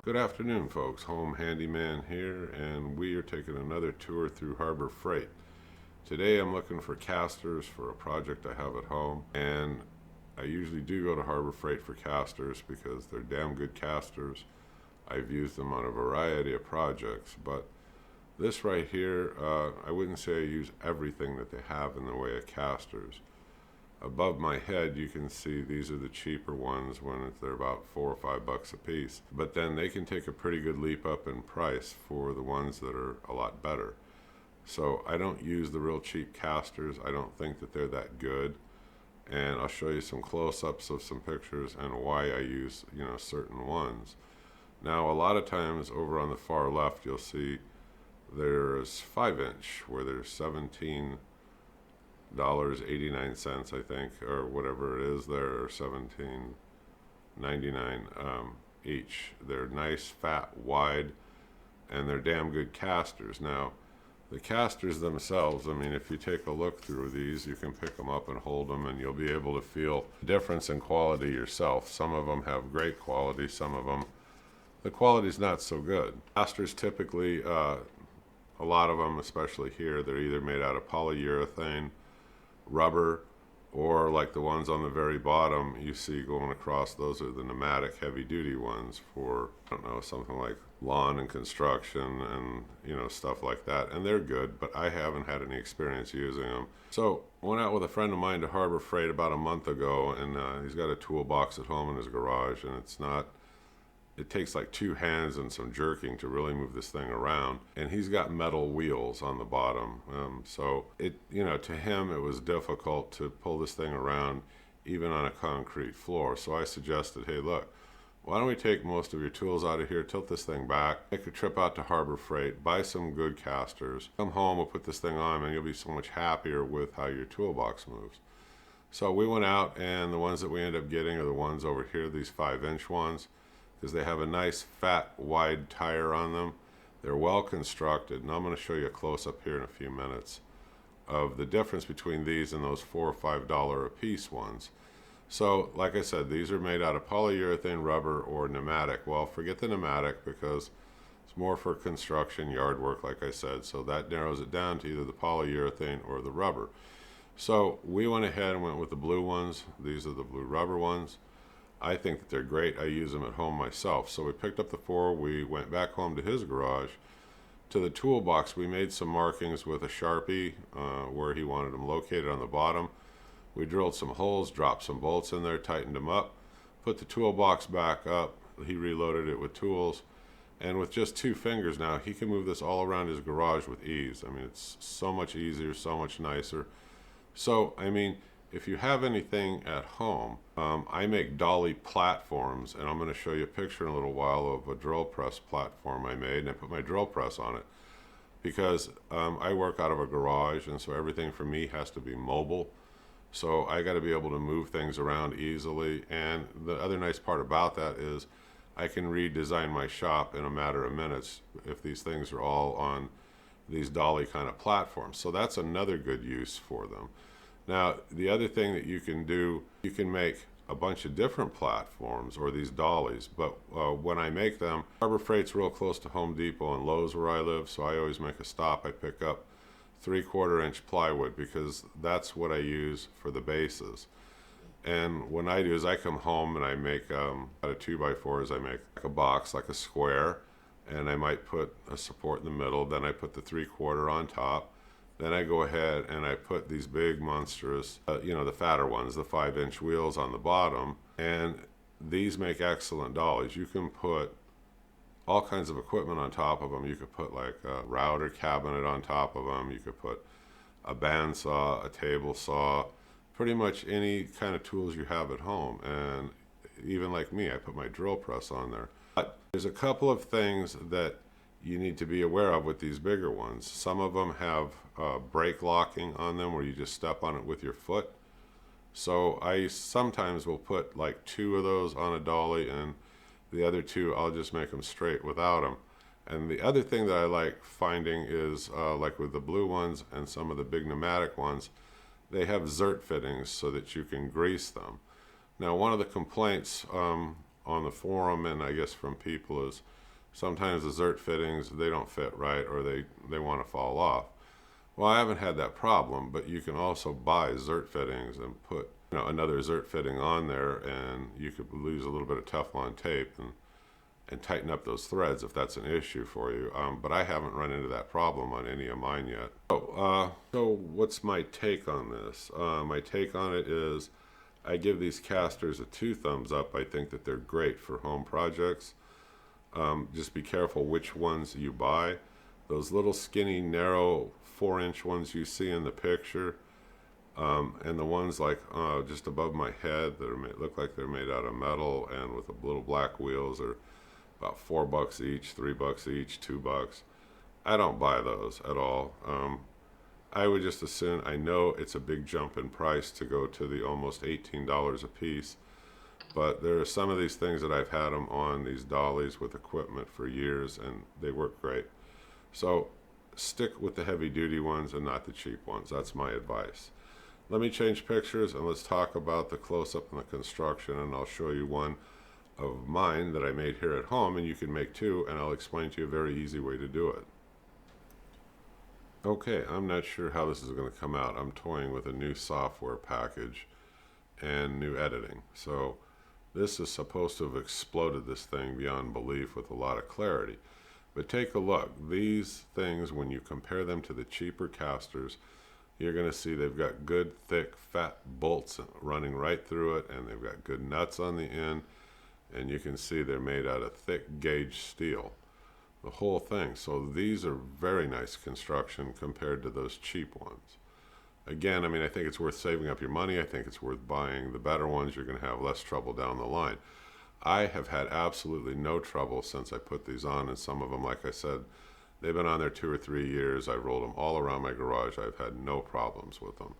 Good afternoon, folks. Home Handyman here, and we are taking another tour through Harbor Freight. Today I'm looking for casters for a project I have at home, and I usually do go to Harbor Freight for casters because they're damn good casters. I've used them on a variety of projects, but this right here, I wouldn't say I use everything that they have in the way of casters. Above my head you can see these are the cheaper ones when they're about $4 or $5 a piece, but then they can take a pretty good leap up in price for the ones that are a lot better. So I don't use the real cheap casters. I don't think that they're that good, and I'll show you some close-ups of some pictures and why I use certain ones. Now a lot of times over on the far left you'll see there's 5-inch where there's $17.89, I think, or whatever it is there, or $17.99 each. They're nice, fat, wide, and they're damn good casters. Now the casters themselves, I mean, if you take a look through these, you can pick them up and hold them and you'll be able to feel the difference in quality yourself. Some of them have great quality, some of them the quality's not so good. Casters typically, a lot of them, especially here, they're either made out of polyurethane, rubber, or like the ones on the very bottom you see going across, those are the pneumatic heavy duty ones for, I don't know, something like lawn and construction and stuff like that, and they're good, but I haven't had any experience using them. So went out with a friend of mine to Harbor Freight about a month ago, and he's got a toolbox at home in his garage, and it takes like 2 hands and some jerking to really move this thing around. And he's got metal wheels on the bottom. So to him, it was difficult to pull this thing around even on a concrete floor. So I suggested, hey, look, why don't we take most of your tools out of here, tilt this thing back, make a trip out to Harbor Freight, buy some good casters, come home, we'll put this thing on, and you'll be so much happier with how your toolbox moves. So we went out, and the ones that we ended up getting are the ones over here, these 5-inch ones, because they have a nice fat wide tire on them. They're well constructed, and I'm going to show you a close-up here in a few minutes of the difference between these and those $4 or $5 a piece ones. So like I said, these are made out of polyurethane, rubber, or pneumatic. Well, forget the pneumatic because it's more for construction, yard work, like I said, so that narrows it down to either the polyurethane or the rubber. So we went ahead and went with the blue ones. These are the blue rubber ones. I think that they're great. I use them at home myself. So we picked up the 4, we went back home to his garage. To the toolbox, we made some markings with a Sharpie where he wanted them located on the bottom. We drilled some holes, dropped some bolts in there, tightened them up, put the toolbox back up. He reloaded it with tools, and with just 2 fingers now, he can move this all around his garage with ease. I mean, it's so much easier, so much nicer. So, I mean, if you have anything at home, I make Dolly platforms, and I'm going to show you a picture in a little while of a drill press platform I made, and I put my drill press on it because I work out of a garage, and so everything for me has to be mobile. So I got to be able to move things around easily, and the other nice part about that is I can redesign my shop in a matter of minutes if these things are all on these Dolly kind of platforms. So that's another good use for them. Now, the other thing that you can do, you can make a bunch of different platforms or these dollies, but when I make them, Harbor Freight's real close to Home Depot and Lowe's where I live, so I always make a stop. I pick up 3/4-inch plywood because that's what I use for the bases. And what I do is I come home and I make out of 2x4s, I make like a box, like a square, and I might put a support in the middle, then I put the 3/4 on top. Then I go ahead and I put these big monstrous, the fatter ones, the 5-inch wheels on the bottom, and these make excellent dollies. You can put all kinds of equipment on top of them. You could put like a router cabinet on top of them. You could put a bandsaw, a table saw, pretty much any kind of tools you have at home. And even like me, I put my drill press on there. But there's a couple of things that you need to be aware of with these bigger ones. Some of them have brake locking on them where you just step on it with your foot. So I sometimes will put like 2 of those on a dolly, and the other 2 I'll just make them straight without them. And the other thing that I like finding is like with the blue ones and some of the big pneumatic ones, they have zert fittings so that you can grease them. Now, one of the complaints on the forum, and I guess from people, is sometimes the zert fittings, they don't fit right, or they want to fall off. Well, I haven't had that problem, but you can also buy zert fittings and put, another zert fitting on there, and you could lose a little bit of Teflon tape and tighten up those threads if that's an issue for you. But I haven't run into that problem on any of mine yet. So what's my take on this? My take on it is I give these casters a 2 thumbs up. I think that they're great for home projects. Just be careful which ones you buy. Those little skinny, narrow 4-inch ones you see in the picture, and the ones like just above my head that look like they're made out of metal and with the little black wheels are about $4 each, $3 each, $2. I don't buy those at all. I would just assume, I know it's a big jump in price to go to the almost $18 a piece, but there are some of these things that I've had them on, these dollies with equipment for years, and they work great. So stick with the heavy duty ones and not the cheap ones. That's my advice. Let me change pictures and let's talk about the close-up and the construction, and I'll show you one of mine that I made here at home, and you can make too, and I'll explain to you a very easy way to do it. Okay, I'm not sure how this is going to come out. I'm toying with a new software package and new editing. So this is supposed to have exploded this thing beyond belief with a lot of clarity. But take a look. These things, when you compare them to the cheaper casters, you're going to see they've got good, thick, fat bolts running right through it, and they've got good nuts on the end, and you can see they're made out of thick gauge steel. The whole thing. So these are very nice construction compared to those cheap ones. Again, I mean, I think it's worth saving up your money. I think it's worth buying the better ones. You're going to have less trouble down the line. I have had absolutely no trouble since I put these on, and some of them, like I said, they've been on there 2 or 3 years. I rolled them all around my garage. I've had no problems with them.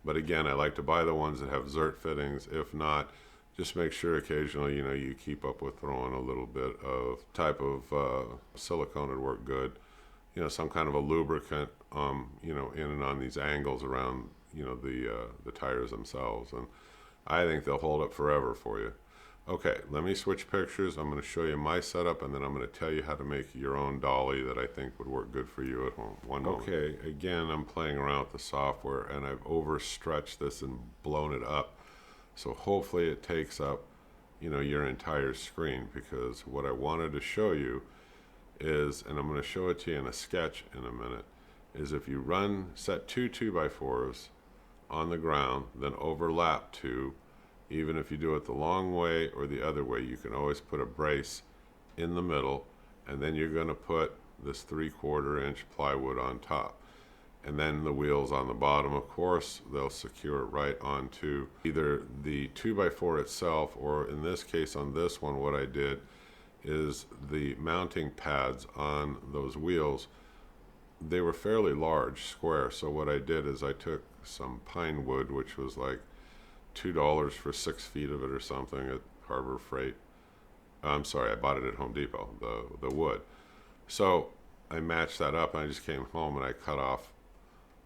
But again, I like to buy the ones that have zert fittings. If not, just make sure occasionally, you keep up with throwing a little bit of type of silicone would work good. Some kind of a lubricant, in and on these angles around, the tires themselves. And I think they'll hold up forever for you. Okay, let me switch pictures. I'm going to show you my setup, and then I'm going to tell you how to make your own dolly that I think would work good for you at home. Okay, again, I'm playing around with the software, and I've overstretched this and blown it up. So hopefully it takes up, your entire screen, because what I wanted to show you is, and I'm going to show it to you in a sketch in a minute, is if you set 2 2x4s on the ground, then overlap 2, even if you do it the long way or the other way, you can always put a brace in the middle, and then you're going to put this 3/4 inch plywood on top. And then the wheels on the bottom, of course, they'll secure it right onto either the 2x4 itself, or in this case on this one, what I did is the mounting pads on those wheels, they were fairly large, square. So what I did is I took some pine wood, which was like $2 for 6 feet of it or something at Harbor Freight. I'm sorry, I bought it at Home Depot, the wood. So I matched that up, and I just came home and I cut off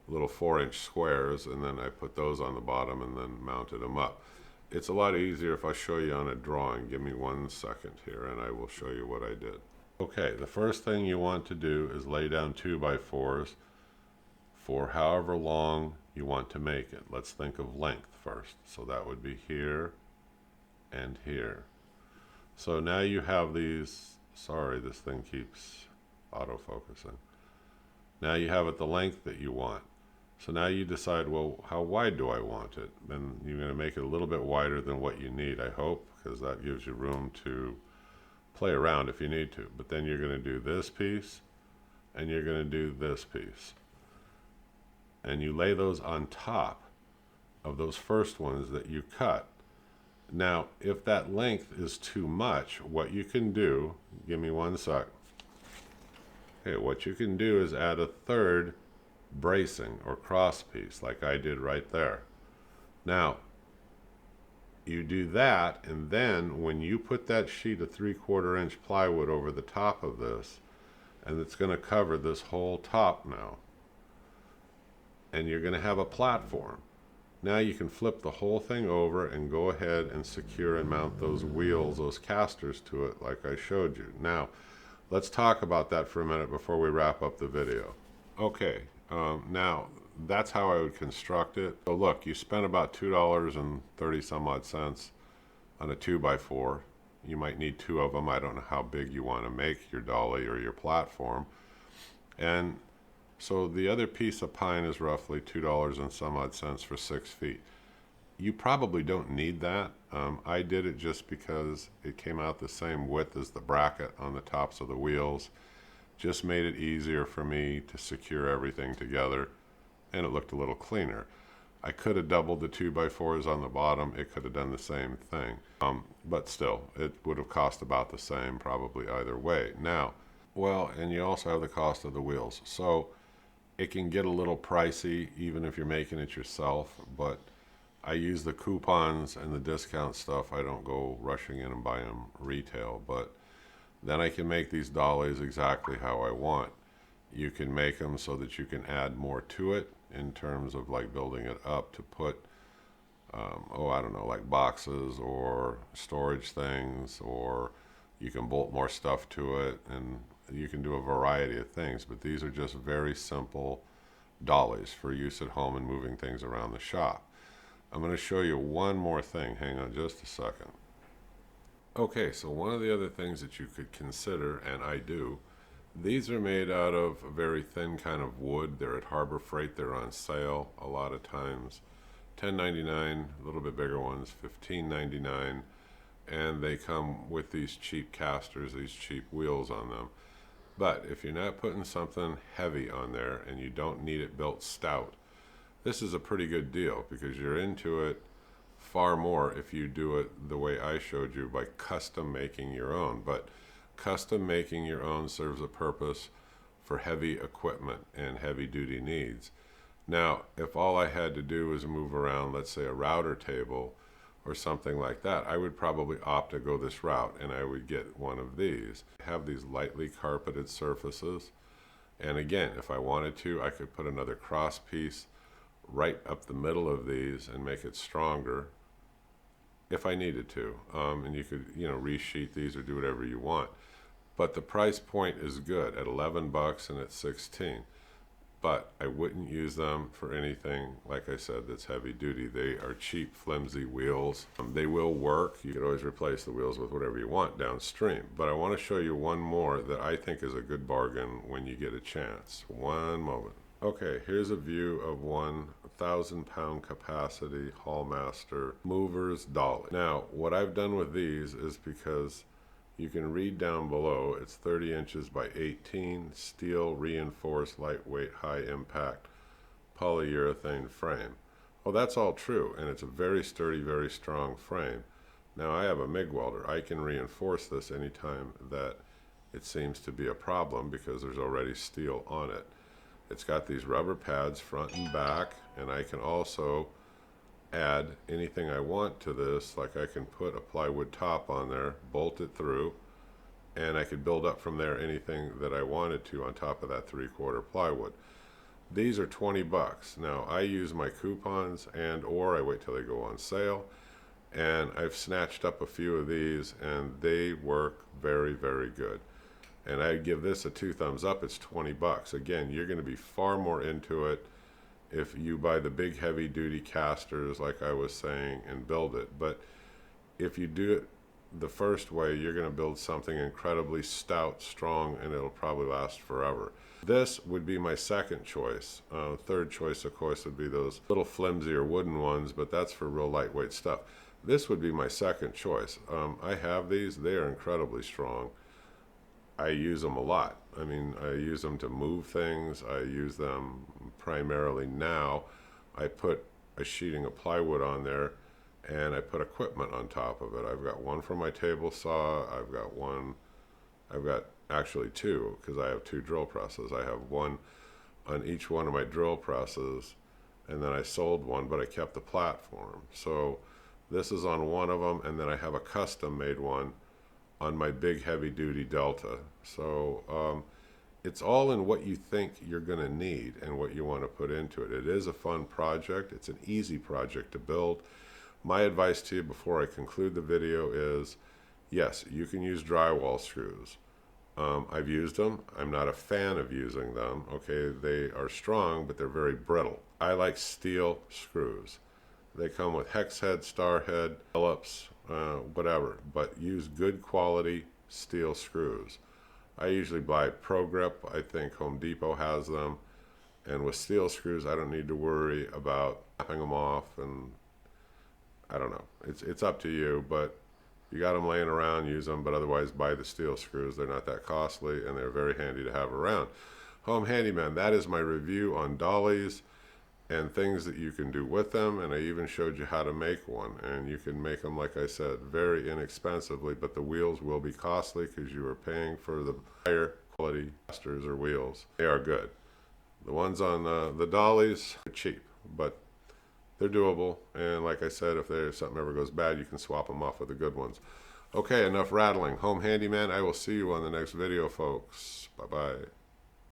little 4-inch squares, and then I put those on the bottom and then mounted them up. It's a lot easier if I show you on a drawing. Give me 1 second here and I will show you what I did. Okay, the first thing you want to do is lay down 2x4s for however long you want to make it. Let's think of length first. So that would be here and here. So now you have these, sorry, this thing keeps autofocusing. Now you have it the length that you want. So now you decide, well, how wide do I want it? Then you're going to make it a little bit wider than what you need, I hope, because that gives you room to play around if you need to. But then you're going to do this piece, and you're going to do this piece. And you lay those on top of those first ones that you cut. Now, if that length is too much, what you can do, give me 1 sec. Okay, what you can do is add a third bracing or cross piece like I did right there. Now, you do that, and then when you put that sheet of 3/4 inch plywood over the top of this, and it's going to cover this whole top now, and you're going to have a platform. Now you can flip the whole thing over and go ahead and secure and mount those wheels, those casters to it like I showed you. Now, Let's talk about that for a minute before we wrap up the video. Okay, now that's how I would construct it. So look, you spent about $2.30 some odd cents on a 2x4. You might need two of them. I don't know how big you want to make your dolly or your platform. And so the other piece of pine is roughly $2 and some odd cents for 6 feet. You probably don't need that. I did it just because it came out the same width as the bracket on the tops of the wheels. Just made it easier for me to secure everything together, and it looked a little cleaner. I could have doubled the 2x4s on the bottom. It could have done the same thing. But still, it would have cost about the same probably either way. Now, well, and you also have the cost of the wheels. So it can get a little pricey even if you're making it yourself, but I use the coupons and the discount stuff. I don't go rushing in and buying them retail, but then I can make these dollies exactly how I want. You can make them so that you can add more to it in terms of like building it up to put, I don't know, like boxes or storage things, or you can bolt more stuff to it, and you can do a variety of things. But these are just very simple dollies for use at home and moving things around the shop. I'm going to show you one more thing. Hang on just a second. Okay, so one of the other things that you could consider, and I do, these are made out of a very thin kind of wood. They're at Harbor Freight. They're on sale a lot of times. $10.99, a little bit bigger ones, $15.99, and they come with these cheap casters, these cheap wheels on them. But if you're not putting something heavy on there and you don't need it built stout, this is a pretty good deal because you're into it far more if you do it the way I showed you by custom making your own. But custom making your own serves a purpose for heavy equipment and heavy duty needs. Now, if all I had to do was move around, let's say a router table or something like that, I would probably opt to go this route and I would get one of these. I have these lightly carpeted surfaces, and again, if I wanted to, I could put another cross piece right up the middle of these and make it stronger if I needed to. And you could, resheet these or do whatever you want. But the price point is good at $11 and at 16. But I wouldn't use them for anything, like I said, that's heavy duty. They are cheap, flimsy wheels. They will work. You can always replace the wheels with whatever you want downstream. But I want to show you one more that I think is a good bargain when you get a chance. One moment. Okay, here's a view of 1,000-pound capacity Hallmaster Movers Dolly. Now, what I've done with these is because you can read down below, it's 30 inches by 18, steel reinforced, lightweight, high impact polyurethane frame. Well, that's all true, and it's a very sturdy, very strong frame. Now, I have a MIG welder. I can reinforce this anytime that it seems to be a problem because there's already steel on it. It's got these rubber pads front and back, and I can also add anything I want to this. Like I can put a plywood top on there, bolt it through, and I could build up from there anything that I wanted to on top of that 3/4 plywood. These are $20. Now I use my coupons or I wait till they go on sale, and I've snatched up a few of these and they work very, very good. And I give this a 2 thumbs up. It's $20. Again, you're going to be far more into it if you buy the big heavy duty casters like I was saying and build it. But if you do it the first way, you're going to build something incredibly stout, strong, and it'll probably last forever. This would be my second choice. Third choice, of course, would be those little flimsier wooden ones, but that's for real lightweight stuff. This would be my second choice. I have these. They are incredibly strong. I use them a lot. I mean, I use them to move things. I use them primarily now. I put a sheeting of plywood on there and I put equipment on top of it. I've got one for my table saw. I've got actually two because I have 2 drill presses. I have one on each one of my drill presses, and then I sold one, but I kept the platform. So this is on one of them, and then I have a custom made one on my big heavy duty Delta. So it's all in what you think you're going to need and what you want to put into it. It is a fun project. It's an easy project to build. My advice to you before I conclude the video is, yes, you can use drywall screws. I've used them. I'm not a fan of using them. Okay, they are strong, but they're very brittle. I like steel screws. They come with hex head, star head, Phillips, whatever, but use good quality steel screws. I usually buy Pro Grip. I think Home Depot has them. And with steel screws, I don't need to worry about snapping them off. And I don't know. It's up to you, but you got them laying around, use them, but otherwise buy the steel screws. They're not that costly, and they're very handy to have around. Home Handyman, that is my review on dollies and things that you can do with them, and I even showed you how to make one. And you can make them, like I said, very inexpensively, but the wheels will be costly because you are paying for the higher quality casters or wheels. They are good. The ones on the dollies are cheap, but they're doable, and like I said, if something ever goes bad, you can swap them off with the good ones. Okay, enough rattling. Home Handyman, I will see you on the next video, folks. Bye-bye.